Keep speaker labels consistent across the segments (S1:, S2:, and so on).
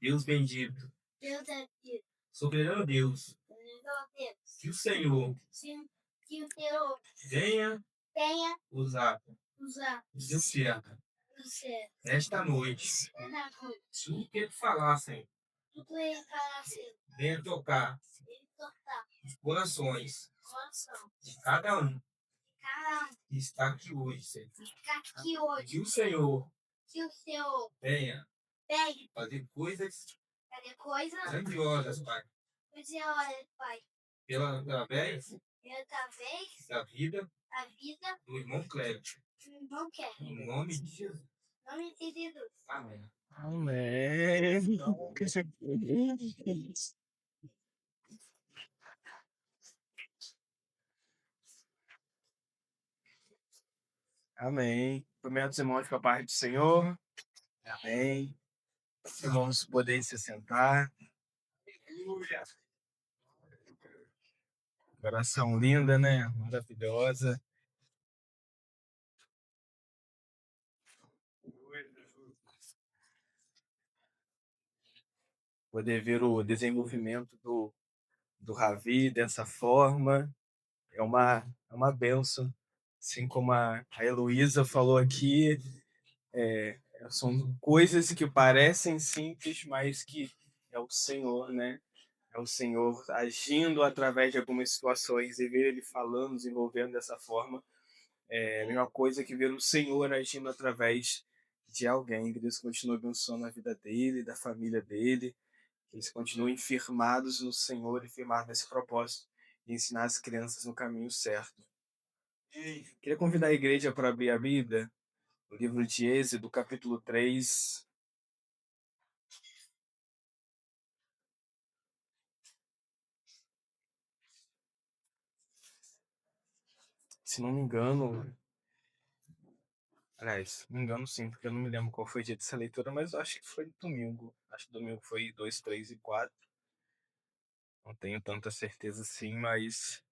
S1: Deus bendito,
S2: Deus é Deus.
S1: soberano Deus, que o Senhor
S2: Que o Senhor
S1: venha
S2: tenha
S1: usar
S2: usado
S1: o seu servo
S2: você
S1: nesta noite.
S2: na noite.
S1: Tudo que ele falar, Senhor,
S2: Tudo é para ser
S1: venha tocar
S2: total.
S1: os corações
S2: Coração.
S1: de cada um
S2: Cada um
S1: que está aqui hoje, Senhor.
S2: ficar aqui hoje.
S1: Que o Senhor
S2: Que o Senhor
S1: venha
S2: pegue
S1: fazer coisas
S2: fazer coisa.
S1: grandiosas, Pai,
S2: Pois é, olha, Pai.
S1: pela vez
S2: Talvez
S1: da vida
S2: a vida
S1: do irmão Cléber.
S2: não quer.
S1: Em nome de Jesus.
S2: Não me Jesus.
S1: Amém.
S3: Amém. Amém. Cumprimentos, irmãos, com a paz do Senhor. Amém. Irmãos, podem se sentar. Aleluia. Oração linda, né? Maravilhosa. Poder ver o desenvolvimento do Ravi dessa forma é uma bênção. Assim como a Heloísa falou aqui, são coisas que parecem simples, mas que é o Senhor, né? É o Senhor agindo através de algumas situações e ver Ele falando, desenvolvendo dessa forma. É a mesma coisa que ver o Senhor agindo através de alguém. Que Deus continue abençoando a vida dele, da família dele. Que eles continuem firmados no Senhor e firmados nesse propósito de ensinar as crianças no caminho certo. Queria convidar a igreja para abrir a Bíblia, no livro de Êxodo, capítulo 3. Se não me engano, aliás, não me engano sim, porque eu não me lembro qual foi o dia dessa leitura, mas eu acho que foi domingo. Acho que domingo foi 2, 3 e 4. Não tenho tanta certeza assim, mas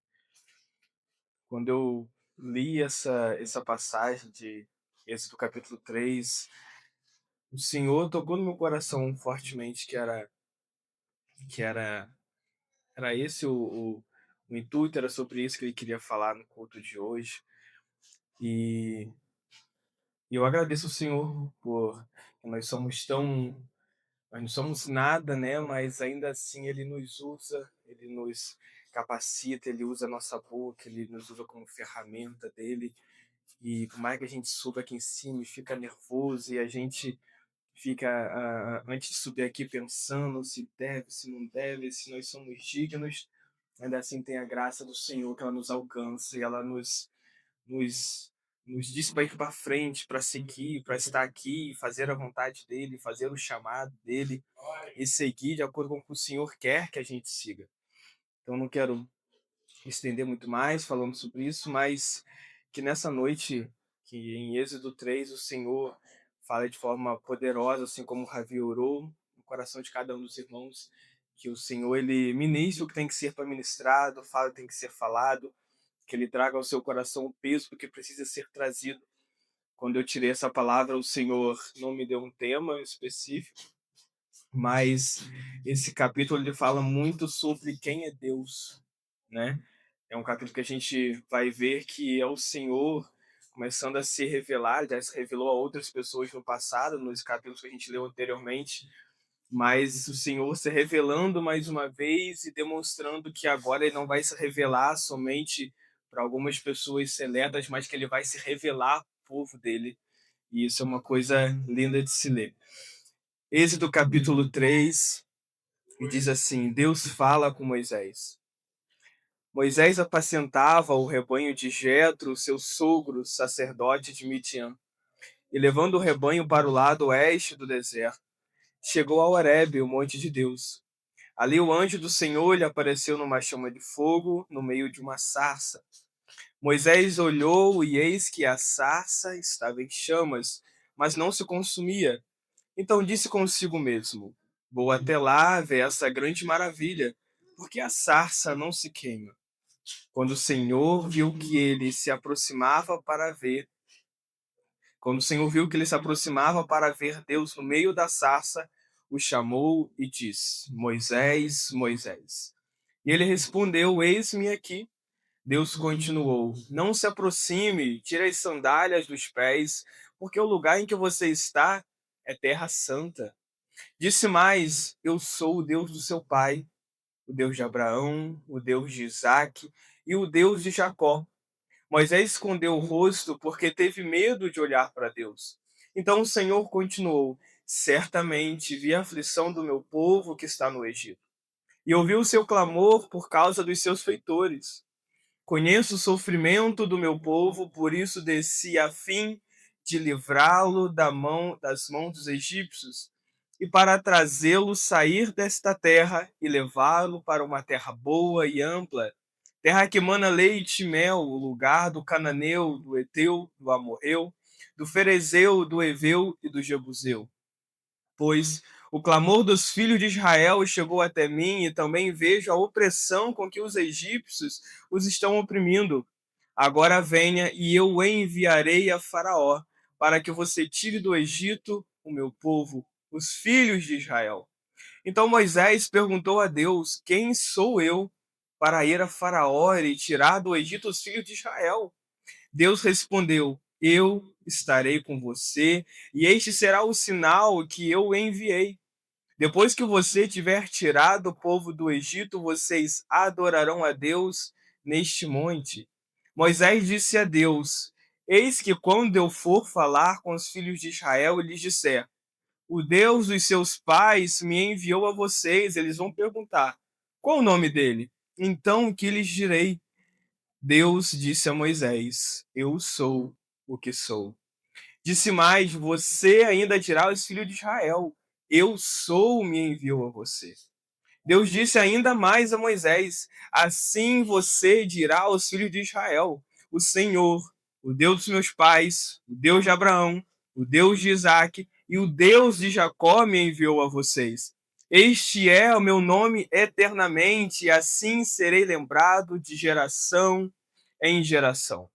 S3: quando eu li essa passagem de Êxodo capítulo 3, o Senhor tocou no meu coração fortemente que era esse o intuito, era sobre isso que ele queria falar no culto de hoje. E eu agradeço ao Senhor por que nós não somos nada, né? Mas ainda assim Ele nos usa, Ele nos capacita, Ele usa a nossa boca, Ele nos usa como ferramenta dele. E por mais que a gente suba aqui em cima e fica nervoso e a gente fica, antes de subir aqui, pensando se deve, se não deve, se nós somos dignos, ainda assim tem a graça do Senhor que ela nos alcança e ela nos, nos diz para ir para frente, para seguir, para estar aqui, fazer a vontade dele, fazer o chamado dele e seguir de acordo com o que o Senhor quer que a gente siga. Então não quero estender muito mais falando sobre isso, mas que nessa noite, que em Êxodo 3 o Senhor fala de forma poderosa, assim como o Ravi orou, no coração de cada um dos irmãos, que o Senhor ele ministre o que tem que ser para ministrado, fala o que tem que ser falado, que ele traga ao seu coração o peso do que precisa ser trazido. Quando eu tirei essa palavra, o Senhor não me deu um tema específico, mas esse capítulo ele fala muito sobre quem é Deus, né? É um capítulo que a gente vai ver que é o Senhor começando a se revelar, já se revelou a outras pessoas no passado, nos capítulos que a gente leu anteriormente, mas o Senhor se revelando mais uma vez e demonstrando que agora ele não vai se revelar somente para algumas pessoas seletas, mas que ele vai se revelar ao povo dele. E isso é uma coisa linda de se ler. Êxodo capítulo 3 diz assim: Deus fala com Moisés. Moisés apacentava o rebanho de Jetro, seu sogro, sacerdote de Midian, e levando o rebanho para o lado oeste do deserto, chegou a Horebe, o monte de Deus. Ali o anjo do Senhor lhe apareceu numa chama de fogo, no meio de uma sarça. Moisés olhou e eis que a sarça estava em chamas, mas não se consumia. Então disse consigo mesmo: Vou até lá ver essa grande maravilha, porque a sarça não se queima. Quando o Senhor viu que ele se aproximava para ver, Quando o Senhor viu que ele se aproximava para ver Deus no meio da sarça, o chamou e disse: Moisés, Moisés. E ele respondeu: Eis-me aqui. Deus continuou: Não se aproxime, tire as sandálias dos pés, porque o lugar em que você está é terra santa. Disse mais: Eu sou o Deus do seu pai, o Deus de Abraão, o Deus de Isaque e o Deus de Jacó. Moisés escondeu o rosto porque teve medo de olhar para Deus. Então o Senhor continuou: Certamente vi a aflição do meu povo que está no Egito, e ouvi o seu clamor por causa dos seus feitores. Conheço o sofrimento do meu povo, por isso desci a fim de livrá-lo das mãos dos egípcios e para trazê-lo sair desta terra e levá-lo para uma terra boa e ampla, terra que mana leite e mel, o lugar do cananeu, do Eteu, do Amorreu, do Ferezeu, do Eveu e do Jebuseu. Pois o clamor dos filhos de Israel chegou até mim, e também vejo a opressão com que os egípcios os estão oprimindo. Agora venha, e eu o enviarei a Faraó, para que você tire do Egito o meu povo, os filhos de Israel. Então Moisés perguntou a Deus: Quem sou eu para ir a Faraó e tirar do Egito os filhos de Israel? Deus respondeu: Eu estarei com você, e este será o sinal que eu enviei. Depois que você tiver tirado o povo do Egito, vocês adorarão a Deus neste monte. Moisés disse a Deus: Eis que quando eu for falar com os filhos de Israel e lhes disser: O Deus dos seus pais me enviou a vocês, eles vão perguntar: Qual o nome dele? Então o que lhes direi? Deus disse a Moisés: Eu sou o que sou. Disse mais: Você ainda dirá aos filhos de Israel: Eu sou, me enviou a você. Deus disse ainda mais a Moisés: Assim você dirá aos filhos de Israel: O Senhor, o Deus dos meus pais, o Deus de Abraão, o Deus de Isaque e o Deus de Jacó me enviou a vocês. Este é o meu nome eternamente, e assim serei lembrado de geração em geração.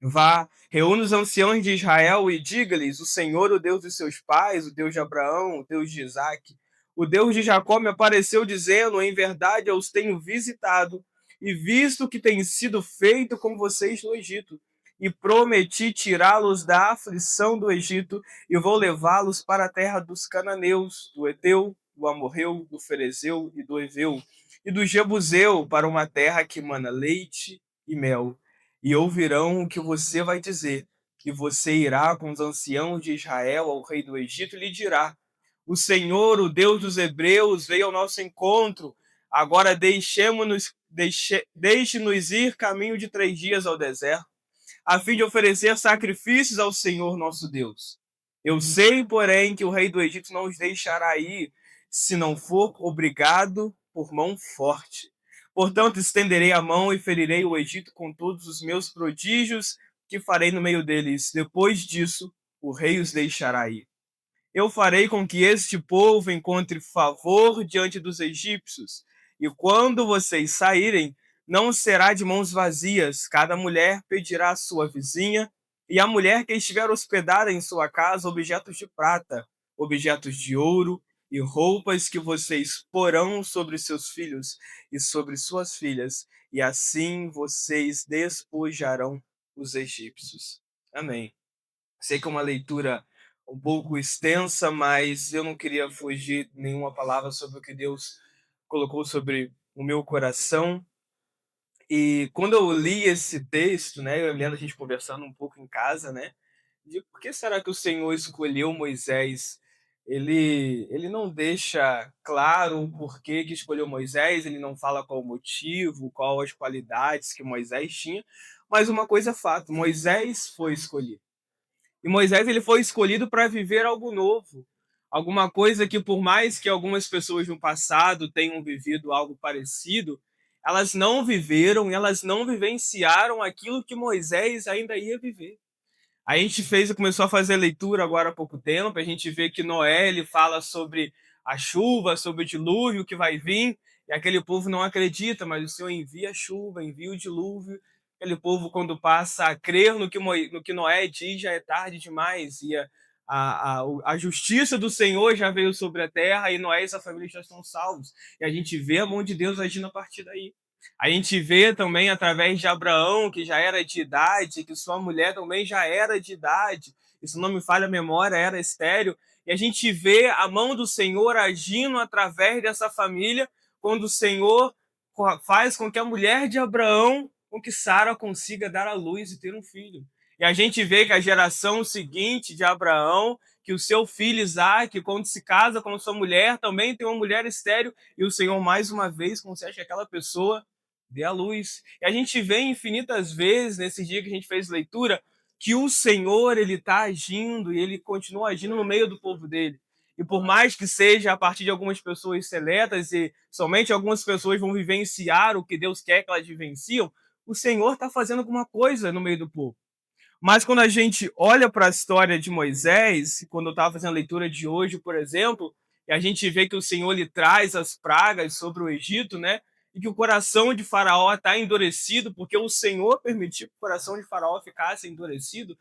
S3: Vá, reúna os anciãos de Israel e diga-lhes: O Senhor, o Deus dos seus pais, o Deus de Abraão, o Deus de Isaque, o Deus de Jacó me apareceu dizendo: Em verdade eu os tenho visitado e visto o que tem sido feito com vocês no Egito. E prometi tirá-los da aflição do Egito e vou levá-los para a terra dos cananeus, do Eteu, do Amorreu, do Ferezeu e do Eveu, e do Jebuseu, para uma terra que mana leite e mel. E ouvirão o que você vai dizer, e você irá com os anciãos de Israel ao rei do Egito e lhe dirá: O Senhor, o Deus dos hebreus, veio ao nosso encontro. Agora deixe-nos ir caminho de 3 dias ao deserto, a fim de oferecer sacrifícios ao Senhor nosso Deus. Eu sei, porém, que o rei do Egito não os deixará ir, se não for obrigado por mão forte. Portanto, estenderei a mão e ferirei o Egito com todos os meus prodígios que farei no meio deles. Depois disso, o rei os deixará ir. Eu farei com que este povo encontre favor diante dos egípcios, e quando vocês saírem, não será de mãos vazias. Cada mulher pedirá à sua vizinha, e a mulher que estiver hospedada em sua casa, objetos de prata, objetos de ouro e roupas que vocês porão sobre seus filhos e sobre suas filhas, e assim vocês despojarão os egípcios. Amém. Sei que é uma leitura um pouco extensa, mas eu não queria fugir de nenhuma palavra sobre o que Deus colocou sobre o meu coração. E quando eu li esse texto, né, eu lembro a gente conversando um pouco em casa, né, de por que será que o Senhor escolheu Moisés? Ele não deixa claro o porquê que escolheu Moisés, ele não fala qual o motivo, qual as qualidades que Moisés tinha, mas uma coisa é fato: Moisés foi escolhido. E Moisés ele foi escolhido para viver algo novo, alguma coisa que, por mais que algumas pessoas no passado tenham vivido algo parecido, elas não viveram, elas não vivenciaram aquilo que Moisés ainda ia viver. A gente começou a fazer leitura agora há pouco tempo, a gente vê que Noé ele fala sobre a chuva, sobre o dilúvio que vai vir, e aquele povo não acredita, mas o Senhor envia a chuva, envia o dilúvio. Aquele povo, quando passa a crer no que Noé diz, já é tarde demais, e a justiça do Senhor já veio sobre a terra e Noé e sua família já estão salvos. E a gente vê a mão de Deus agindo a partir daí. A gente vê também através de Abraão, que já era de idade, que sua mulher também já era de idade, e se não me falha a memória, era estéril. E a gente vê a mão do Senhor agindo através dessa família, quando o Senhor faz com que a mulher de Abraão, com que Sara consiga dar à luz e ter um filho. E a gente vê que a geração seguinte de Abraão, que o seu filho Isaac, quando se casa com sua mulher, também tem uma mulher estéril, e o Senhor, mais uma vez, consegue que aquela pessoa dê à luz. E a gente vê infinitas vezes, nesse dia que a gente fez leitura, que o Senhor, ele está agindo, e ele continua agindo no meio do povo dele. E por mais que seja a partir de algumas pessoas seletas, e somente algumas pessoas vão vivenciar o que Deus quer que elas vivenciam, o Senhor está fazendo alguma coisa no meio do povo. Mas quando a gente olha para a história de Moisés, quando eu estava fazendo a leitura de hoje, por exemplo, e a gente vê que o Senhor lhe traz as pragas sobre o Egito, né? E que o coração de Faraó está endurecido, porque o Senhor permitiu que o coração de Faraó ficasse endurecido.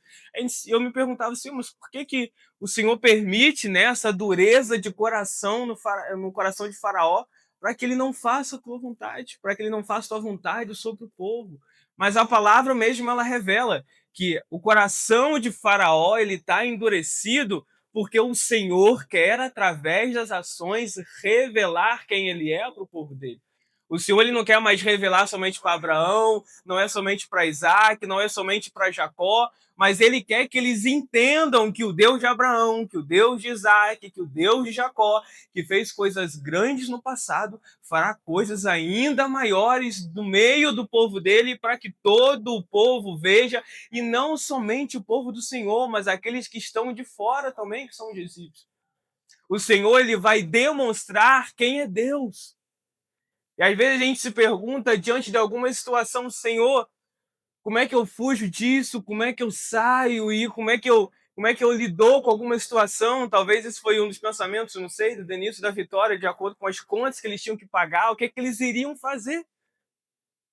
S3: Eu me perguntava assim, mas por que o Senhor permite, né, essa dureza de coração no coração de Faraó, para que ele não faça a tua vontade, para que ele não faça a tua vontade sobre o povo? Mas a palavra mesmo, ela revela que o coração de Faraó ele está endurecido porque o Senhor quer, através das ações, revelar quem ele é para o povo dele. O Senhor ele não quer mais revelar somente para Abraão, não é somente para Isaac, não é somente para Jacó, mas ele quer que eles entendam que o Deus de Abraão, que o Deus de Isaac, que o Deus de Jacó, que fez coisas grandes no passado, fará coisas ainda maiores no meio do povo dele, para que todo o povo veja, e não somente o povo do Senhor, mas aqueles que estão de fora também, que são discípulos. O Senhor ele vai demonstrar quem é Deus. E às vezes a gente se pergunta, diante de alguma situação, Senhor, como é que eu fujo disso? Como é que eu saio? E como é que eu lido com alguma situação? Talvez esse foi um dos pensamentos, não sei, do Denício e da Vitória, de acordo com as contas que eles tinham que pagar, o que eles iriam fazer.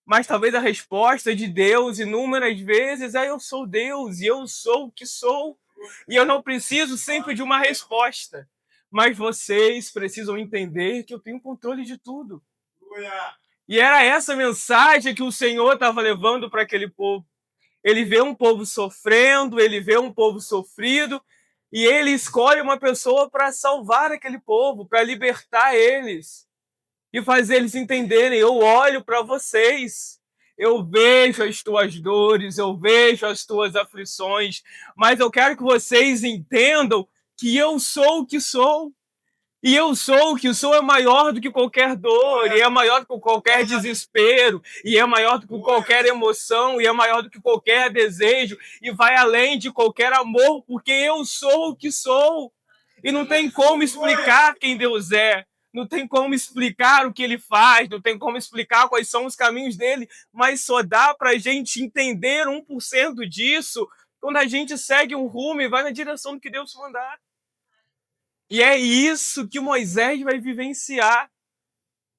S3: Mas talvez a resposta de Deus, inúmeras vezes, é eu sou Deus, e eu sou o que sou. E eu não preciso sempre de uma resposta. Mas vocês precisam entender que eu tenho controle de tudo. E era essa mensagem que o Senhor estava levando para aquele povo. Ele vê um povo sofrendo, ele vê um povo sofrido, e ele escolhe uma pessoa para salvar aquele povo, para libertar eles e fazer eles entenderem: eu olho para vocês, eu vejo as tuas dores, eu vejo as tuas aflições, mas eu quero que vocês entendam que eu sou o que sou. E eu sou o que sou é maior do que qualquer dor, e é maior do que qualquer desespero, e é maior do que qualquer emoção, e é maior do que qualquer desejo, e vai além de qualquer amor, porque eu sou o que sou. E não tem como explicar quem Deus é, não tem como explicar o que ele faz, não tem como explicar quais são os caminhos dele, mas só dá para a gente entender 1% disso quando a gente segue um rumo e vai na direção do que Deus mandar. E é isso que Moisés vai vivenciar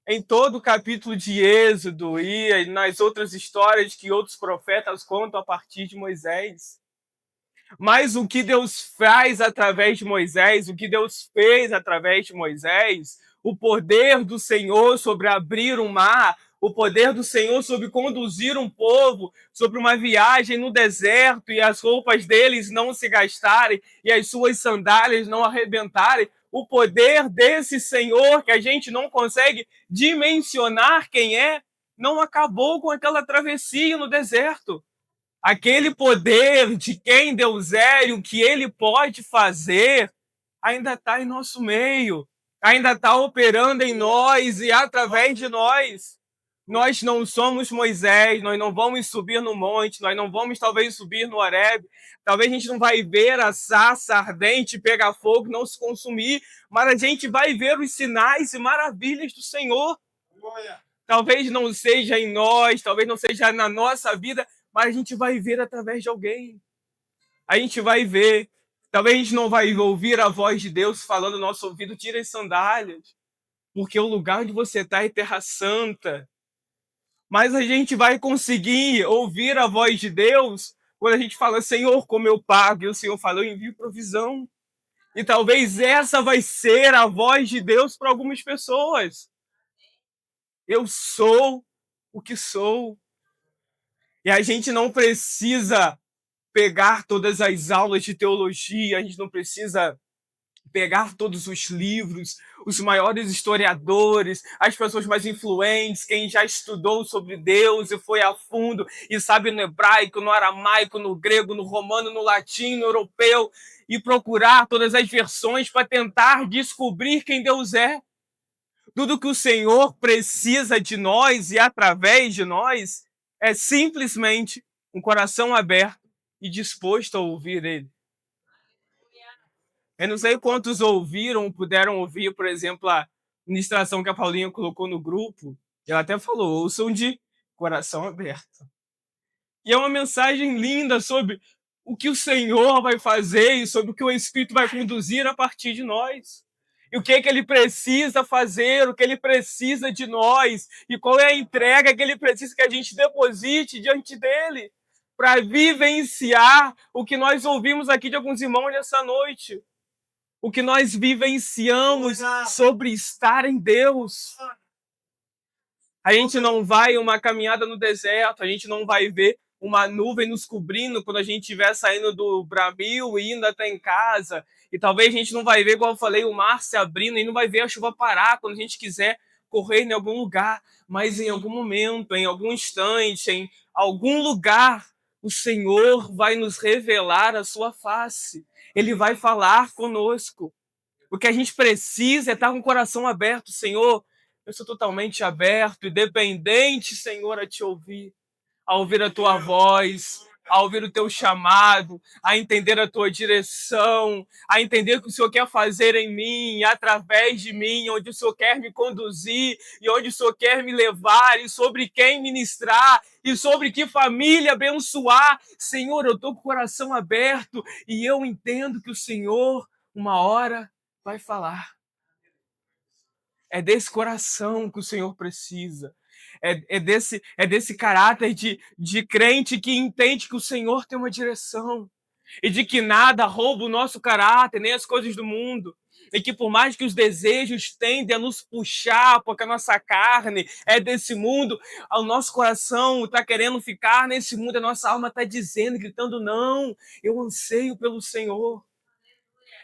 S3: em todo o capítulo de Êxodo e nas outras histórias que outros profetas contam a partir de Moisés. Mas o que Deus faz através de Moisés, o que Deus fez através de Moisés, o poder do Senhor sobre abrir um mar, o poder do Senhor sobre conduzir um povo, sobre uma viagem no deserto e as roupas deles não se gastarem e as suas sandálias não arrebentarem, o poder desse Senhor que a gente não consegue dimensionar quem é, não acabou com aquela travessia no deserto. Aquele poder de quem Deus é e o que ele pode fazer ainda está em nosso meio, ainda está operando em nós e através de nós. Nós não somos Moisés, nós não vamos subir no monte, nós não vamos talvez subir no Horebe, talvez a gente não vai ver a sarça ardente pegar fogo, não se consumir, mas a gente vai ver os sinais e maravilhas do Senhor. Talvez não seja em nós, talvez não seja na nossa vida, mas a gente vai ver através de alguém. A gente vai ver. Talvez a gente não vai ouvir a voz de Deus falando no nosso ouvido: tira as sandálias, porque o lugar onde você está é terra santa. Mas a gente vai conseguir ouvir a voz de Deus quando a gente fala: Senhor, como eu pago? E o Senhor fala: eu envio provisão. E talvez essa vai ser a voz de Deus para algumas pessoas. Eu sou o que sou. E a gente não precisa pegar todas as aulas de teologia, a gente não precisa pegar todos os livros, os maiores historiadores, as pessoas mais influentes, quem já estudou sobre Deus e foi a fundo e sabe no hebraico, no aramaico, no grego, no romano, no latim, no europeu, e procurar todas as versões para tentar descobrir quem Deus é. Tudo que o Senhor precisa de nós e através de nós é simplesmente um coração aberto e disposto a ouvir Ele. Eu não sei quantos ouviram, puderam ouvir, por exemplo, a ministração que a Paulinha colocou no grupo. Ela até falou, ouçam de coração aberto. E é uma mensagem linda sobre o que o Senhor vai fazer e sobre o que o Espírito vai conduzir a partir de nós. E o que é que ele precisa fazer, o que ele precisa de nós, e qual é a entrega que ele precisa que a gente deposite diante dele, para vivenciar o que nós ouvimos aqui de alguns irmãos nessa noite. O que nós vivenciamos sobre estar em Deus. A gente não vai uma caminhada no deserto, a gente não vai ver uma nuvem nos cobrindo quando a gente estiver saindo do Brasil e indo até em casa. E talvez a gente não vai ver, igual eu falei, o mar se abrindo e não vai ver a chuva parar quando a gente quiser correr em algum lugar. Mas em algum momento, em algum instante, em algum lugar, o Senhor vai nos revelar a sua face. Ele vai falar conosco. O que a gente precisa é estar com o coração aberto, Senhor. Eu sou totalmente aberto e dependente, Senhor, a te ouvir, a ouvir a tua voz, a ouvir o teu chamado, a entender a tua direção, a entender o que o Senhor quer fazer em mim, através de mim, onde o Senhor quer me conduzir e onde o Senhor quer me levar e sobre quem ministrar e sobre que família abençoar. Senhor, eu estou com o coração aberto e eu entendo que o Senhor, uma hora, vai falar. É desse coração que o Senhor precisa. É desse caráter de crente que entende que o Senhor tem uma direção. E de que nada rouba o nosso caráter, nem as coisas do mundo. E que por mais que os desejos tendem a nos puxar, porque a nossa carne é desse mundo, o nosso coração está querendo ficar nesse mundo, a nossa alma está dizendo, gritando, não, eu anseio pelo Senhor.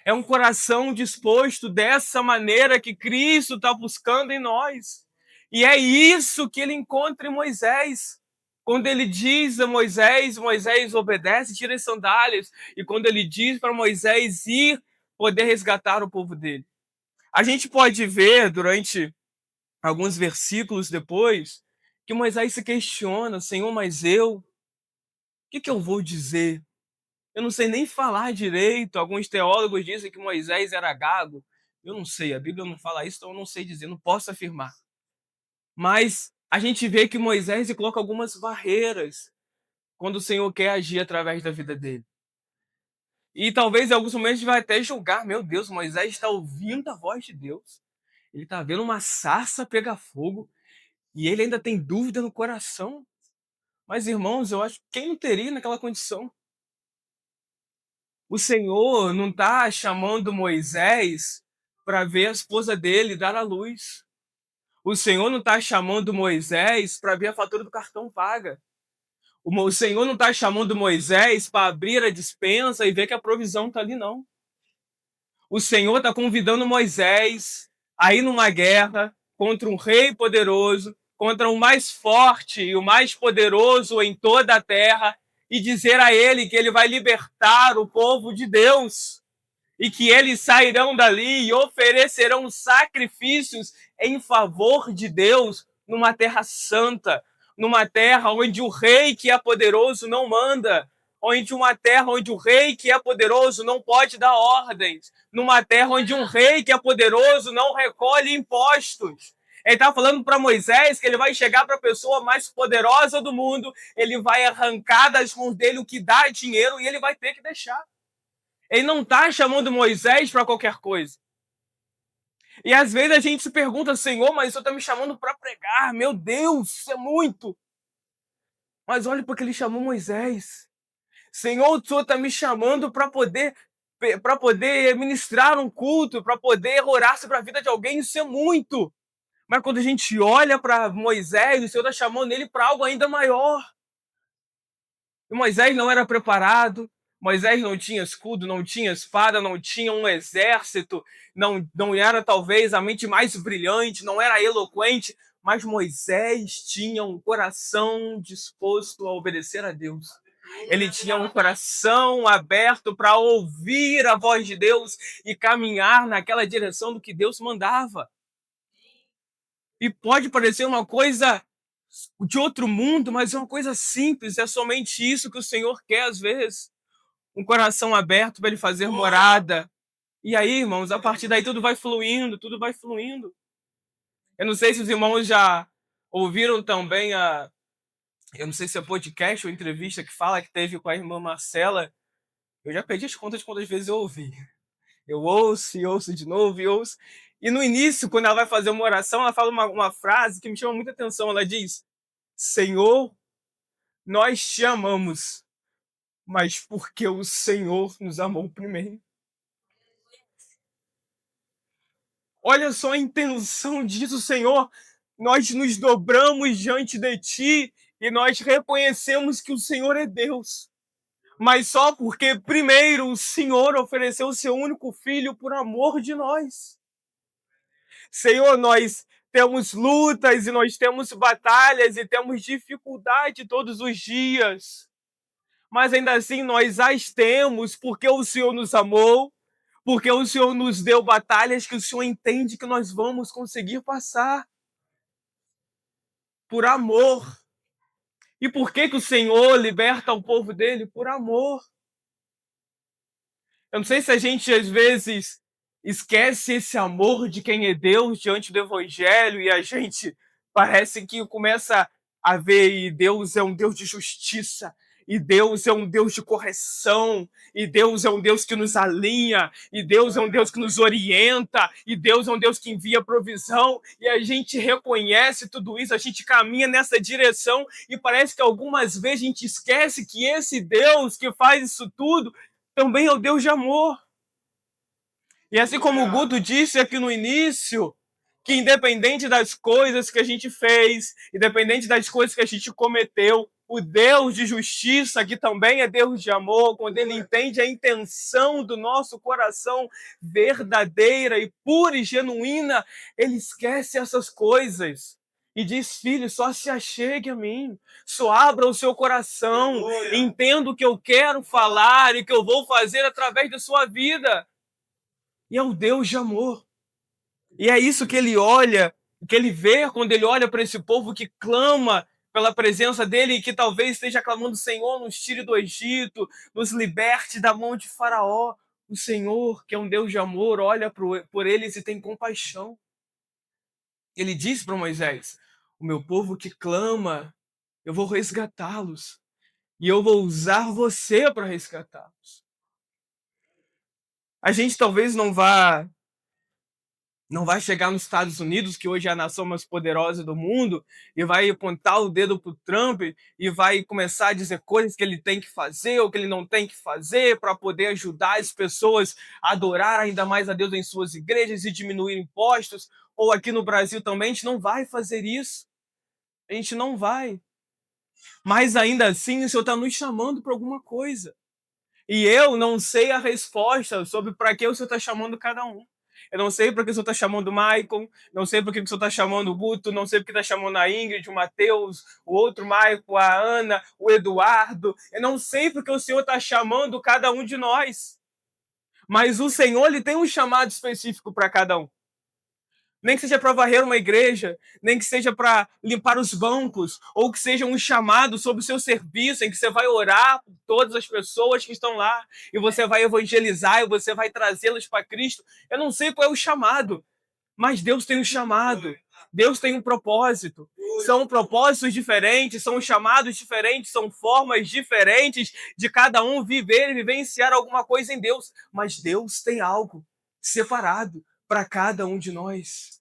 S3: É um coração disposto dessa maneira que Cristo está buscando em nós. E é isso que ele encontra em Moisés. Quando ele diz a Moisés, Moisés obedece, tira as sandálias. E quando ele diz para Moisés ir poder resgatar o povo dele. A gente pode ver durante alguns versículos depois que Moisés se questiona, Senhor, mas o que eu vou dizer? Eu não sei nem falar direito. Alguns teólogos dizem que Moisés era gago. Eu não sei, a Bíblia não fala isso, então eu não sei dizer, não posso afirmar. Mas a gente vê que Moisés coloca algumas barreiras quando o Senhor quer agir através da vida dele. E talvez em alguns momentos vai até julgar, meu Deus, Moisés está ouvindo a voz de Deus. Ele está vendo uma sarça pegar fogo e ele ainda tem dúvida no coração. Mas, irmãos, eu acho que quem não teria naquela condição? O Senhor não está chamando Moisés para ver a esposa dele dar à luz. O Senhor não está chamando Moisés para ver a fatura do cartão paga. O Senhor não está chamando Moisés para abrir a despensa e ver que a provisão está ali, não. O Senhor está convidando Moisés a ir numa guerra contra um rei poderoso, contra o mais forte e o mais poderoso em toda a terra, e dizer a ele que ele vai libertar o povo de Deus e que eles sairão dali e oferecerão sacrifícios em favor de Deus numa terra santa, numa terra onde o rei que é poderoso não manda, onde uma terra onde o rei que é poderoso não pode dar ordens, numa terra onde um rei que é poderoso não recolhe impostos. Ele está falando para Moisés que ele vai chegar para a pessoa mais poderosa do mundo, ele vai arrancar das mãos dele o que dá dinheiro e ele vai ter que deixar. Ele não está chamando Moisés para qualquer coisa. E às vezes a gente se pergunta, Senhor, mas o Senhor está me chamando para pregar. Meu Deus, isso é muito. Mas olha porque ele chamou Moisés. Senhor, o Senhor está me chamando para poder para poder ministrar um culto, para poder orar sobre a vida de alguém, isso é muito. Mas quando a gente olha para Moisés, o Senhor está chamando ele para algo ainda maior. E Moisés não era preparado, Moisés não tinha escudo, não tinha espada, não tinha um exército, não era talvez a mente mais brilhante, não era eloquente, mas Moisés tinha um coração disposto a obedecer a Deus. Ele tinha um coração aberto para ouvir a voz de Deus e caminhar naquela direção do que Deus mandava. E pode parecer uma coisa de outro mundo, mas é uma coisa simples, é somente isso que o Senhor quer às vezes. Um coração aberto para ele fazer morada. E aí, irmãos, a partir daí tudo vai fluindo, tudo vai fluindo. Eu não sei se os irmãos já ouviram também eu não sei se é podcast ou entrevista que fala que teve com a irmã Marcela. Eu já perdi as contas de quantas vezes eu ouvi. Eu ouço e ouço de novo e ouço. E no início, quando ela vai fazer uma oração, ela fala uma frase que me chama muita atenção. Ela diz: Senhor, nós te amamos, mas porque o Senhor nos amou primeiro. Olha só a intenção disso, Senhor. Nós nos dobramos diante de Ti e nós reconhecemos que o Senhor é Deus. Mas só porque primeiro o Senhor ofereceu o seu único filho por amor de nós. Senhor, nós temos lutas e nós temos batalhas e temos dificuldade todos os dias. Mas ainda assim nós as temos porque o Senhor nos amou, porque o Senhor nos deu batalhas que o Senhor entende que nós vamos conseguir passar. Por amor. E por que o Senhor liberta o povo dele? Por amor. Eu não sei se a gente às vezes esquece esse amor de quem é Deus diante do Evangelho e a gente parece que começa a ver e Deus é um Deus de justiça, e Deus é um Deus de correção, e Deus é um Deus que nos alinha, e Deus é um Deus que nos orienta, e Deus é um Deus que envia provisão, e a gente reconhece tudo isso, a gente caminha nessa direção, e parece que algumas vezes a gente esquece que esse Deus que faz isso tudo também é o Deus de amor. E assim como o Guto disse aqui no início, que independente das coisas que a gente fez, independente das coisas que a gente cometeu, o Deus de justiça, que também é Deus de amor, quando ele entende a intenção do nosso coração verdadeira e pura e genuína, ele esquece essas coisas. E diz, filho, só se achegue a mim, só abra o seu coração, entenda o que eu quero falar e que eu vou fazer através da sua vida. E é um Deus de amor. E é isso que ele olha, que ele vê quando ele olha para esse povo que clama pela presença dele e que talvez esteja clamando: Senhor, nos tire do Egito, nos liberte da mão de Faraó. O Senhor, que é um Deus de amor, olha por eles e tem compaixão. Ele diz para Moisés: o meu povo que clama, eu vou resgatá-los. E eu vou usar você para resgatá-los. A gente talvez não vai chegar nos Estados Unidos, que hoje é a nação mais poderosa do mundo, e vai apontar o dedo para o Trump e vai começar a dizer coisas que ele tem que fazer ou que ele não tem que fazer para poder ajudar as pessoas a adorar ainda mais a Deus em suas igrejas e diminuir impostos. Ou aqui no Brasil também, a gente não vai fazer isso. A gente não vai. Mas ainda assim, o Senhor está nos chamando para alguma coisa. E eu não sei a resposta sobre para que o Senhor está chamando cada um. Eu não sei para que o Senhor está chamando o Maicon, não sei para que o Senhor está chamando o Guto, não sei para que está chamando a Ingrid, o Matheus, o outro Maicon, a Ana, o Eduardo. Eu não sei porque o Senhor está chamando cada um de nós. Mas o Senhor, ele tem um chamado específico para cada um. Nem que seja para varrer uma igreja, nem que seja para limpar os bancos, ou que seja um chamado sobre o seu serviço, em que você vai orar por todas as pessoas que estão lá, e você vai evangelizar, e você vai trazê-las para Cristo. Eu não sei qual é o chamado, mas Deus tem um chamado, Deus tem um propósito. São propósitos diferentes, são chamados diferentes, são formas diferentes de cada um viver e vivenciar alguma coisa em Deus. Mas Deus tem algo separado para cada um de nós.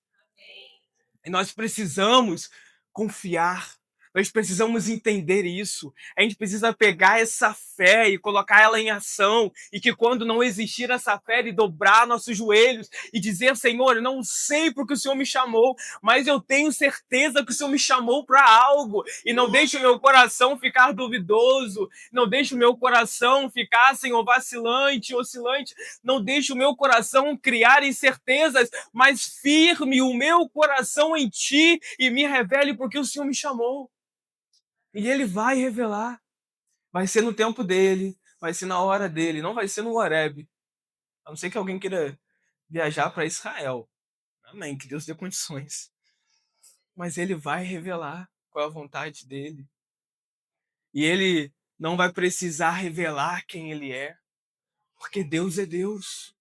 S3: E nós precisamos confiar, Nós precisamos entender isso. A gente precisa pegar essa fé e colocar ela em ação. E que quando não existir essa fé, e dobrar nossos joelhos e dizer: Senhor, eu não sei porque o Senhor me chamou, mas eu tenho certeza que o Senhor me chamou para algo. E não deixe o meu coração ficar duvidoso. Não deixe o meu coração ficar, Senhor, vacilante, oscilante. Não deixe o meu coração criar incertezas, mas firme o meu coração em Ti e me revele porque o Senhor me chamou. E Ele vai revelar. Vai ser no tempo dele, vai ser na hora dele, não vai ser no Horebe. A não ser que alguém queira viajar para Israel. Amém, que Deus dê condições. Mas Ele vai revelar qual é a vontade dele. E Ele não vai precisar revelar quem Ele é, porque Deus é Deus.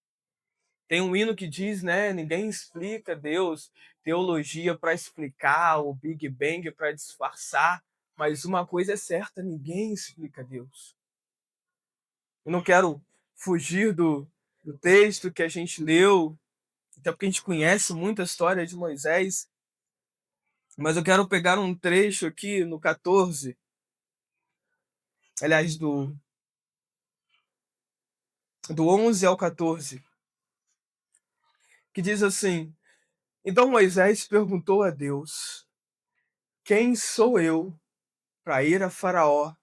S3: Tem um hino que diz, né? Ninguém explica Deus, teologia para explicar, o Big Bang para disfarçar. Mas uma coisa é certa, ninguém explica Deus. Eu não quero fugir do texto que a gente leu, até porque a gente conhece muito a história de Moisés, mas eu quero pegar um trecho aqui no 14, aliás, do 11 ao 14, que diz assim: Então Moisés perguntou a Deus: Quem sou eu para ir a Faraó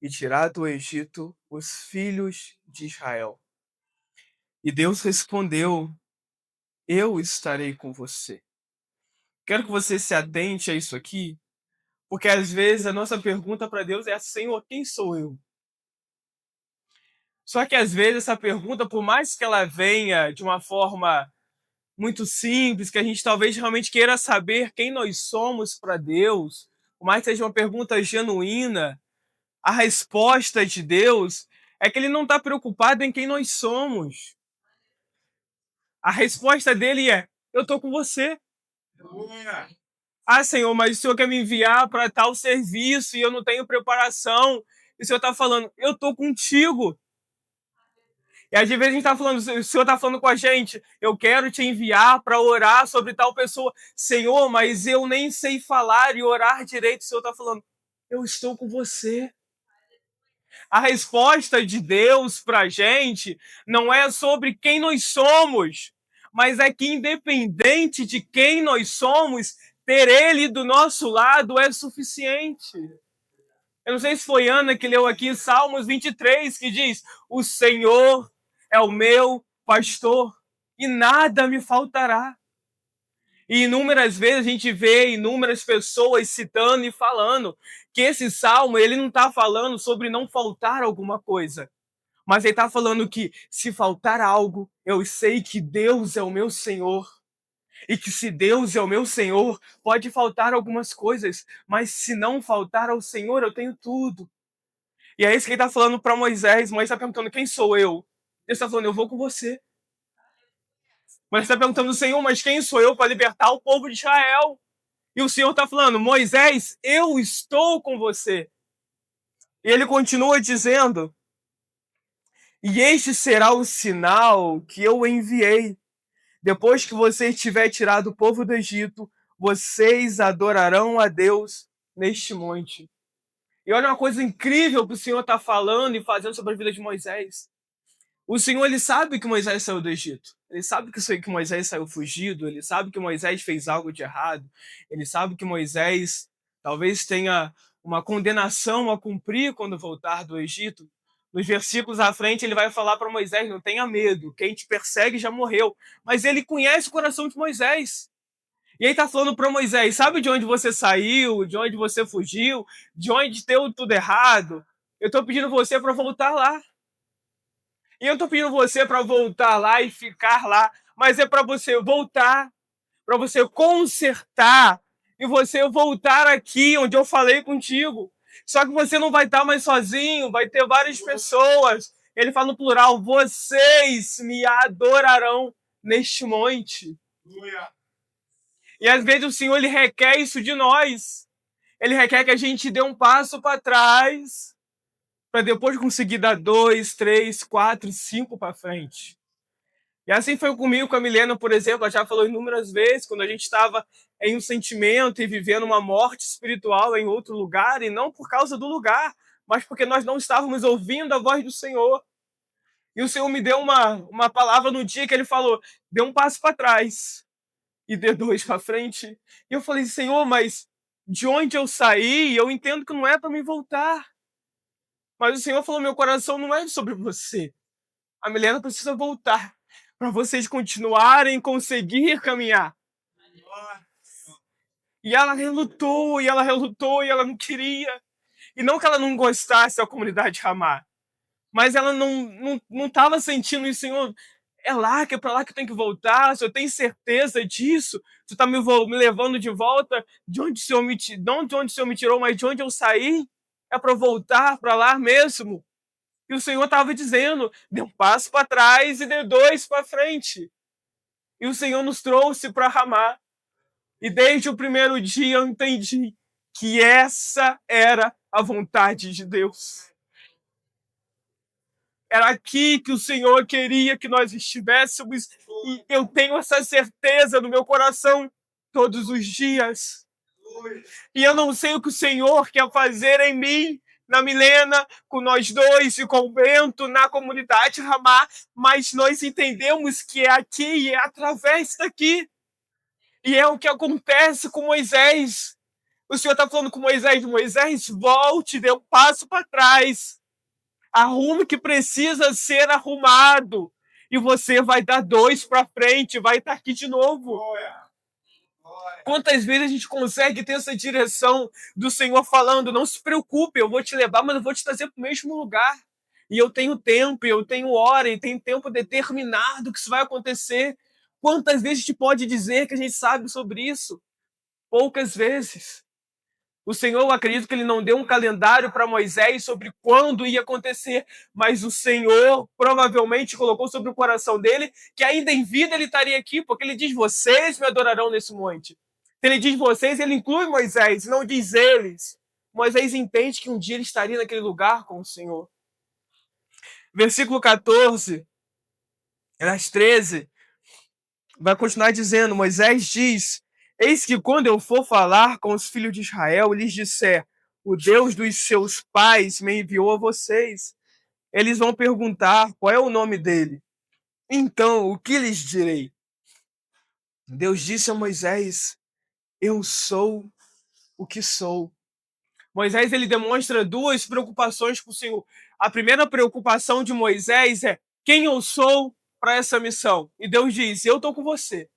S3: e tirar do Egito os filhos de Israel? E Deus respondeu: Eu estarei com você. Quero que você se atente a isso aqui, porque às vezes a nossa pergunta para Deus é: Senhor, quem sou eu? Só que às vezes essa pergunta, por mais que ela venha de uma forma muito simples, que a gente talvez realmente queira saber quem nós somos para Deus, por mais que seja uma pergunta genuína, a resposta de Deus é que Ele não está preocupado em quem nós somos. A resposta dele é: eu estou com você. Ah, Senhor, mas o Senhor quer me enviar para tal serviço e eu não tenho preparação. E o Senhor está falando: eu estou contigo. E às vezes a gente está falando, o Senhor está falando com a gente: eu quero te enviar para orar sobre tal pessoa. Senhor, mas eu nem sei falar e orar direito. O Senhor está falando: eu estou com você. A resposta de Deus para a gente não é sobre quem nós somos, mas é que independente de quem nós somos, ter Ele do nosso lado é suficiente. Eu não sei se foi Ana que leu aqui Salmos 23, que diz: o Senhor é o meu pastor e nada me faltará. E inúmeras vezes a gente vê inúmeras pessoas citando e falando que esse salmo ele não está falando sobre não faltar alguma coisa, mas ele está falando que se faltar algo, eu sei que Deus é o meu Senhor. E que se Deus é o meu Senhor, pode faltar algumas coisas, mas se não faltar ao Senhor, eu tenho tudo. E é isso que ele está falando para Moisés. Moisés está perguntando: quem sou eu? Ele está falando: eu vou com você. Mas está perguntando: Senhor, mas quem sou eu para libertar o povo de Israel? E o Senhor está falando: Moisés, eu estou com você. E ele continua dizendo: e este será o sinal que eu enviei. Depois que você tiver tirado o povo do Egito, vocês adorarão a Deus neste monte. E olha uma coisa incrível que o Senhor está falando e fazendo sobre a vida de Moisés. O Senhor, ele sabe que Moisés saiu do Egito. Ele sabe que Moisés saiu fugido. Ele sabe que Moisés fez algo de errado. Ele sabe que Moisés talvez tenha uma condenação a cumprir quando voltar do Egito. Nos versículos à frente, ele vai falar para Moisés: não tenha medo, quem te persegue já morreu. Mas ele conhece o coração de Moisés. E ele está falando para Moisés: sabe de onde você saiu, de onde você fugiu, de onde deu tudo errado? Eu estou pedindo você para voltar lá. E eu não estou pedindo você para voltar lá e ficar lá, mas é para você voltar, para você consertar e você voltar aqui onde eu falei contigo. Só que você não vai estar mais sozinho, vai ter várias pessoas. Ele fala no plural: vocês me adorarão neste monte. E às vezes o Senhor ele requer isso de nós. Ele requer que a gente dê um passo para trás, para depois conseguir dar 2, 3, 4, 5 para frente. E assim foi comigo, com a Milena, por exemplo. Ela já falou inúmeras vezes, quando a gente estava em um sentimento e vivendo uma morte espiritual em outro lugar, e não por causa do lugar, mas porque nós não estávamos ouvindo a voz do Senhor. E o Senhor me deu uma palavra no dia que ele falou: dê um passo para trás e dê dois para frente. E eu falei: Senhor, mas de onde eu saí, eu entendo que não é para me voltar. Mas o Senhor falou: meu coração não é sobre você. A Milena precisa voltar para vocês continuarem conseguir caminhar. E ela relutou, e ela relutou, e ela não queria. E não que ela não gostasse da comunidade Ramá, mas ela não estava sentindo isso, Senhor. É lá que é para lá que eu tenho que voltar. Se eu tenho certeza disso, você está me levando de volta de onde o Senhor não de onde o Senhor me tirou, mas de onde eu saí. É para eu voltar para lá mesmo. E o Senhor estava dizendo: dê um passo para trás e dê dois para frente. E o Senhor nos trouxe para Ramá. E desde o primeiro dia eu entendi que essa era a vontade de Deus. Era aqui que o Senhor queria que nós estivéssemos, e eu tenho essa certeza no meu coração todos os dias. E eu não sei o que o Senhor quer fazer em mim, na Milena, com nós dois e com o Bento, na comunidade Ramá, mas nós entendemos que é aqui e é através daqui. E é o que acontece com Moisés. O Senhor está falando com Moisés: Moisés, volte, dê um passo para trás. Arrume o que precisa ser arrumado. E você vai dar dois para frente, vai estar aqui de novo. Quantas vezes a gente consegue ter essa direção do Senhor falando: não se preocupe, eu vou te levar, mas eu vou te trazer para o mesmo lugar. E eu tenho tempo, eu tenho hora, e tenho tempo determinado que isso vai acontecer. Quantas vezes a gente pode dizer que a gente sabe sobre isso? Poucas vezes. O Senhor, eu acredito que ele não deu um calendário para Moisés sobre quando ia acontecer, mas o Senhor provavelmente colocou sobre o coração dele que ainda em vida ele estaria aqui, porque ele diz: vocês me adorarão nesse monte. Se ele diz vocês, ele inclui Moisés, não diz eles. Moisés entende que um dia ele estaria naquele lugar com o Senhor. Versículo 14, às 13, vai continuar dizendo: Moisés diz: eis que quando eu for falar com os filhos de Israel e lhes disser: o Deus dos seus pais me enviou a vocês, eles vão perguntar qual é o nome dele. Então, o que lhes direi? Deus disse a Moisés: eu sou o que sou. Moisés, ele demonstra duas preocupações com o Senhor. A primeira preocupação de Moisés é: quem eu sou para essa missão? E Deus diz: eu estou com você.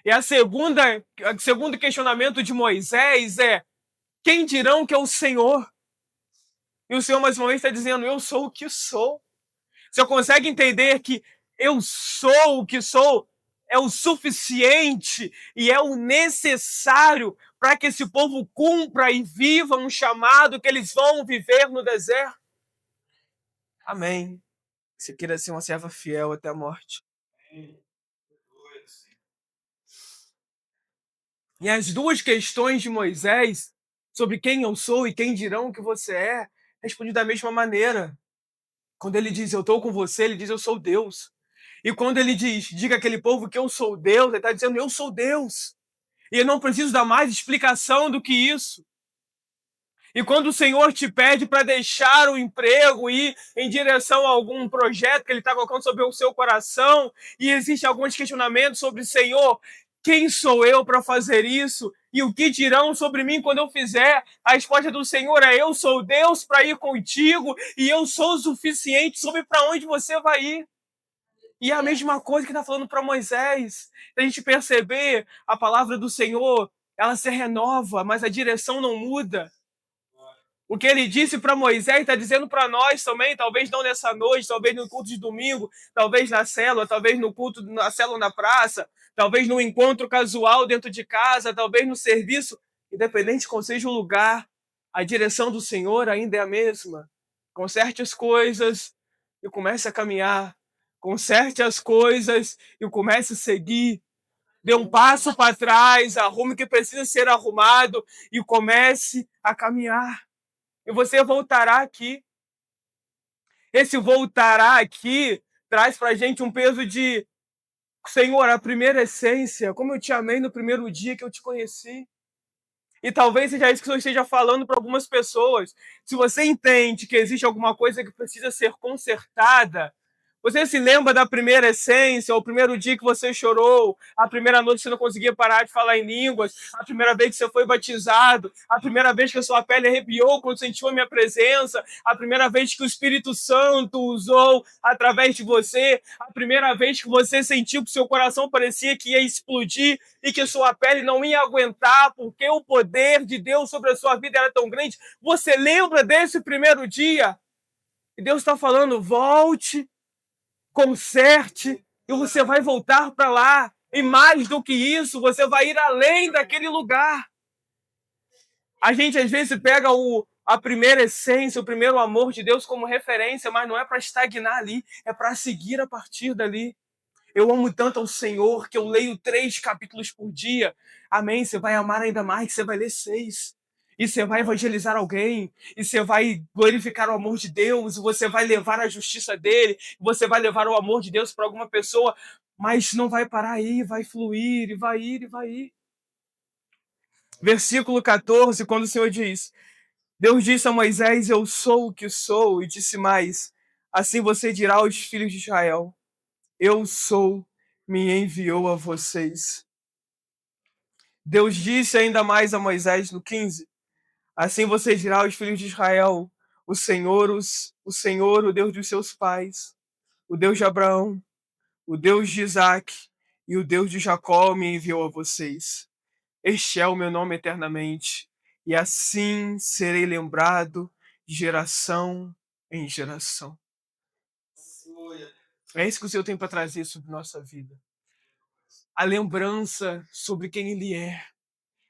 S3: E o segundo questionamento de Moisés é: quem dirão que é o Senhor? E o Senhor mais uma vez está dizendo: eu sou o que sou. Você consegue entender que eu sou o que sou é o suficiente e é o necessário para que esse povo cumpra e viva um chamado que eles vão viver no deserto? Amém. Você queira ser uma serva fiel até a morte. E as duas questões de Moisés sobre quem eu sou e quem dirão que você é, responde da mesma maneira. Quando ele diz: eu estou com você, ele diz: eu sou Deus. E quando ele diz: diga àquele povo que eu sou Deus, ele está dizendo: eu sou Deus. E eu não preciso dar mais explicação do que isso. E quando o Senhor te pede para deixar o emprego e ir em direção a algum projeto que ele está colocando sobre o seu coração, e existem alguns questionamentos sobre: Senhor, quem sou eu para fazer isso? E o que dirão sobre mim quando eu fizer? A resposta do Senhor é: eu sou Deus para ir contigo e eu sou o suficiente sobre para onde você vai ir. E é a mesma coisa que está falando para Moisés. Se a gente perceber, a palavra do Senhor, ela se renova, mas a direção não muda. O que ele disse para Moisés está dizendo para nós também, talvez não nessa noite, talvez no culto de domingo, talvez na célula, talvez no culto, na célula na praça, talvez no encontro casual dentro de casa, talvez no serviço, independente de qual seja o lugar, a direção do Senhor ainda é a mesma. Conserte as coisas e comece a caminhar. Conserte as coisas e comece a seguir. Dê um passo para trás, arrume o que precisa ser arrumado e comece a caminhar. E você voltará aqui. Esse voltará aqui traz para a gente um peso de Senhor, a primeira essência, como eu te amei no primeiro dia que eu te conheci. E talvez seja isso que eu esteja falando para algumas pessoas. Se você entende que existe alguma coisa que precisa ser consertada, você se lembra da primeira essência, o primeiro dia que você chorou, a primeira noite que você não conseguia parar de falar em línguas, a primeira vez que você foi batizado, a primeira vez que a sua pele arrepiou quando sentiu a minha presença, a primeira vez que o Espírito Santo usou através de você, a primeira vez que você sentiu que seu coração parecia que ia explodir e que sua pele não ia aguentar porque o poder de Deus sobre a sua vida era tão grande. Você lembra desse primeiro dia? E Deus está falando, volte, conserte, e você vai voltar para lá. E mais do que isso, você vai ir além daquele lugar. A gente às vezes pega a primeira essência, o primeiro amor de Deus como referência, mas não é para estagnar ali, é para seguir a partir dali. Eu amo tanto ao Senhor que eu leio 3 capítulos por dia. Amém? Você vai amar ainda mais, você vai ler 6. E você vai evangelizar alguém, e você vai glorificar o amor de Deus, e você vai levar a justiça dele, você vai levar o amor de Deus para alguma pessoa, mas não vai parar aí, vai fluir, e vai ir, e vai ir. Versículo 14, quando o Senhor diz, Deus disse a Moisés, eu sou o que sou, e disse mais, assim você dirá aos filhos de Israel, eu sou, me enviou a vocês. Deus disse ainda mais a Moisés no 15, assim você dirá aos filhos de Israel, o Senhor, o Deus dos seus pais, o Deus de Abraão, o Deus de Isaac e o Deus de Jacó me enviou a vocês. Este é o meu nome eternamente, e assim serei lembrado de geração em geração. É isso que o Senhor tem para trazer sobre nossa vida. A lembrança sobre quem Ele é.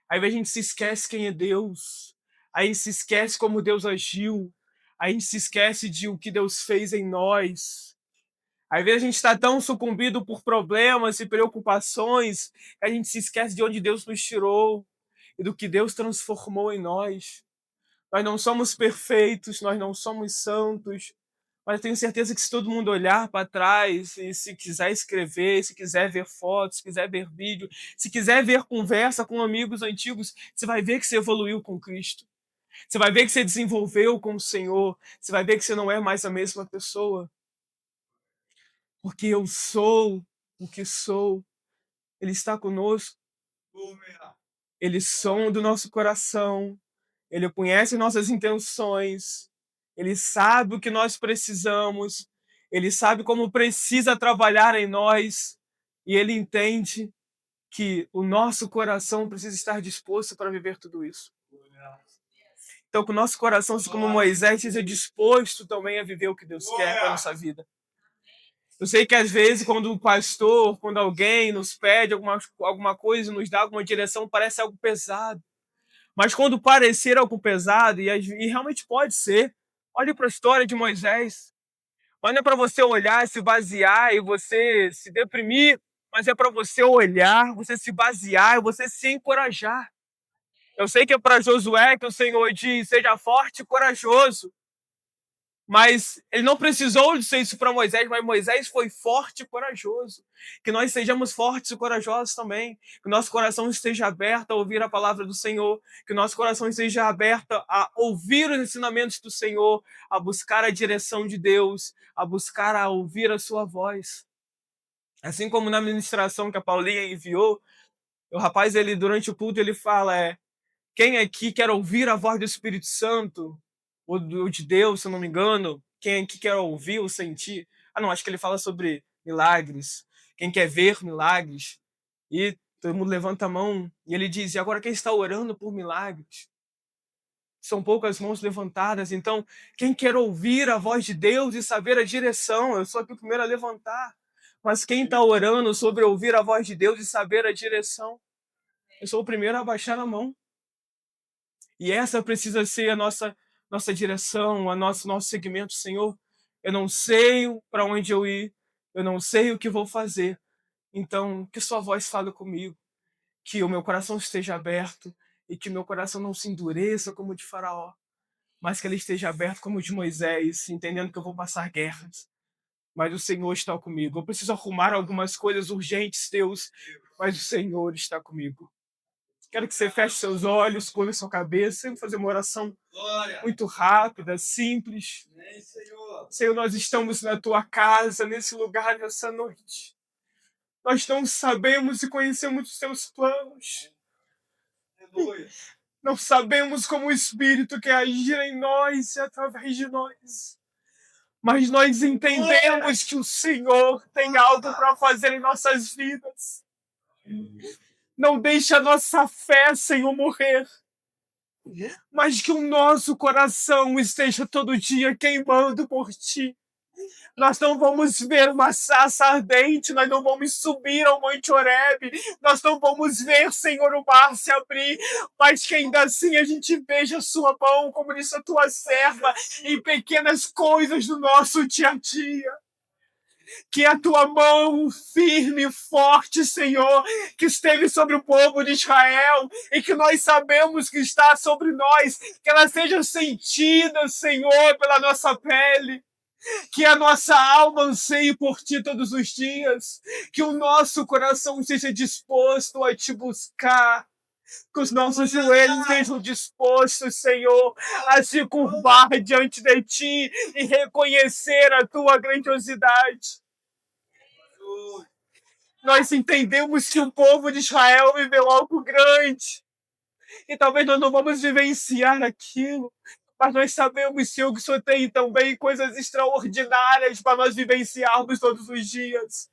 S3: Aí a gente se esquece quem é Deus. Aí se esquece como Deus agiu. Aí a gente se esquece de o que Deus fez em nós. Às vezes a gente está tão sucumbido por problemas e preocupações que a gente se esquece de onde Deus nos tirou e do que Deus transformou em nós. Nós não somos perfeitos, nós não somos santos, mas eu tenho certeza que se todo mundo olhar para trás e se quiser escrever, se quiser ver fotos, se quiser ver vídeo, se quiser ver conversa com amigos antigos, você vai ver que você evoluiu com Cristo. Você vai ver que você desenvolveu com o Senhor. Você vai ver que você não é mais a mesma pessoa. Porque eu sou o que sou. Ele está conosco. Ele sonda o nosso coração. Ele conhece nossas intenções. Ele sabe o que nós precisamos. Ele sabe como precisa trabalhar em nós. E ele entende que o nosso coração precisa estar disposto para viver tudo isso. Então, que o nosso coração, assim como Moisés, seja disposto também a viver o que Deus quer para a nossa vida. Eu sei que às vezes, quando o pastor, quando alguém nos pede alguma coisa, nos dá alguma direção, parece algo pesado. Mas quando parecer algo pesado, e realmente pode ser, olhe para a história de Moisés. Mas não é para você olhar, se basear e você se deprimir, mas é para você olhar, você se basear e você se encorajar. Eu sei que é para Josué que o Senhor diz, seja forte e corajoso. Mas ele não precisou dizer isso para Moisés, mas Moisés foi forte e corajoso. Que nós sejamos fortes e corajosos também. Que nosso coração esteja aberto a ouvir a palavra do Senhor. Que nosso coração esteja aberto a ouvir os ensinamentos do Senhor, a buscar a direção de Deus, a ouvir a sua voz. Assim como na ministração que a Paulinha enviou, o rapaz, ele durante o culto, ele fala, quem aqui quer ouvir a voz do Espírito Santo? Ou de Deus, se eu não me engano, quem aqui quer ouvir ou sentir? Não, acho que ele fala sobre milagres. Quem quer ver milagres? E todo mundo levanta a mão e ele diz, e agora quem está orando por milagres? São poucas mãos levantadas, então quem quer ouvir a voz de Deus e saber a direção? Eu sou aqui o primeiro a levantar. Mas quem está orando sobre ouvir a voz de Deus e saber a direção? Eu sou o primeiro a baixar a mão. E essa precisa ser a nossa direção, nosso segmento, Senhor. Eu não sei para onde eu ir, eu não sei o que vou fazer. Então, que sua voz fale comigo, que o meu coração esteja aberto e que meu coração não se endureça como o de Faraó, mas que ele esteja aberto como o de Moisés, entendendo que eu vou passar guerras, mas o Senhor está comigo. Eu preciso arrumar algumas coisas urgentes, Deus, mas o Senhor está comigo. Quero que você feche seus olhos, curve sua cabeça. Eu vou fazer uma oração muito rápida, simples. Senhor, nós estamos na tua casa, nesse lugar, nessa noite. Nós não sabemos e conhecemos os teus planos. Não sabemos como o Espírito quer agir em nós e através de nós. Mas nós entendemos que o Senhor tem algo para fazer em nossas vidas. Não deixe a nossa fé, Senhor, morrer. Mas que o nosso coração esteja todo dia queimando por Ti. Nós não vamos ver uma sarça ardente, nós não vamos subir ao Monte Horebe, nós não vamos ver, Senhor, o mar se abrir, mas que ainda assim a gente veja a sua mão, como disse a tua serva, em pequenas coisas do nosso dia a dia. Que a tua mão firme e forte, Senhor, que esteve sobre o povo de Israel e que nós sabemos que está sobre nós, que ela seja sentida, Senhor, pela nossa pele. Que a nossa alma anseie por Ti todos os dias. Que o nosso coração esteja disposto a Te buscar. Que os nossos joelhos estejam dispostos, Senhor, a se curvar diante de Ti e reconhecer a Tua grandiosidade. Nós entendemos que o povo de Israel viveu algo grande. E talvez nós não vamos vivenciar aquilo. Mas nós sabemos, Senhor, que o Senhor tem também coisas extraordinárias para nós vivenciarmos todos os dias.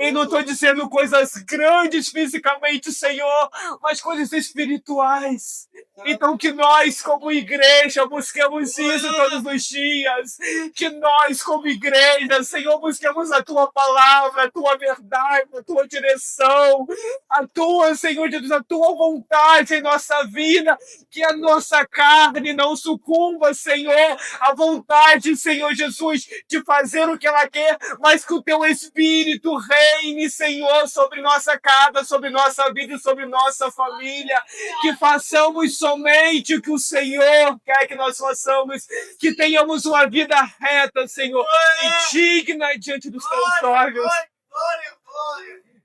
S3: E não estou dizendo coisas grandes fisicamente, Senhor, mas coisas espirituais. Então que nós, como igreja, busquemos isso todos os dias. Que nós, como igreja, Senhor, busquemos a Tua palavra, a Tua verdade, a Tua direção, a Tua, Senhor Jesus, a Tua vontade em nossa vida. Que a nossa carne não sucumba, Senhor, à vontade, Senhor Jesus, de fazer o que ela quer, mas que o Teu Espírito reine, Senhor, sobre nossa casa, sobre nossa vida e sobre nossa família. Que façamos somente o que o Senhor quer que nós façamos. Que tenhamos uma vida reta, Senhor, e digna diante dos Teus olhos.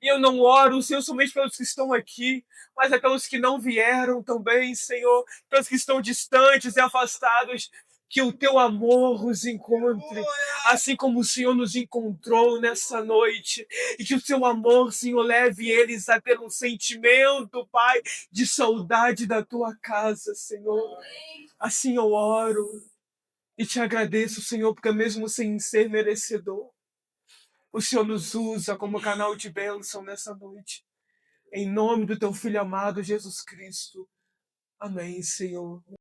S3: E eu não oro, Senhor, somente pelos que estão aqui, mas é pelos que não vieram também, Senhor, pelos que estão distantes e afastados. Que o Teu amor os encontre, assim como o Senhor nos encontrou nessa noite. E que o Teu amor, Senhor, leve eles a ter um sentimento, Pai, de saudade da Tua casa, Senhor. Assim eu oro e Te agradeço, Senhor, porque mesmo sem ser merecedor, o Senhor nos usa como canal de bênção nessa noite. Em nome do Teu Filho amado, Jesus Cristo. Amém, Senhor.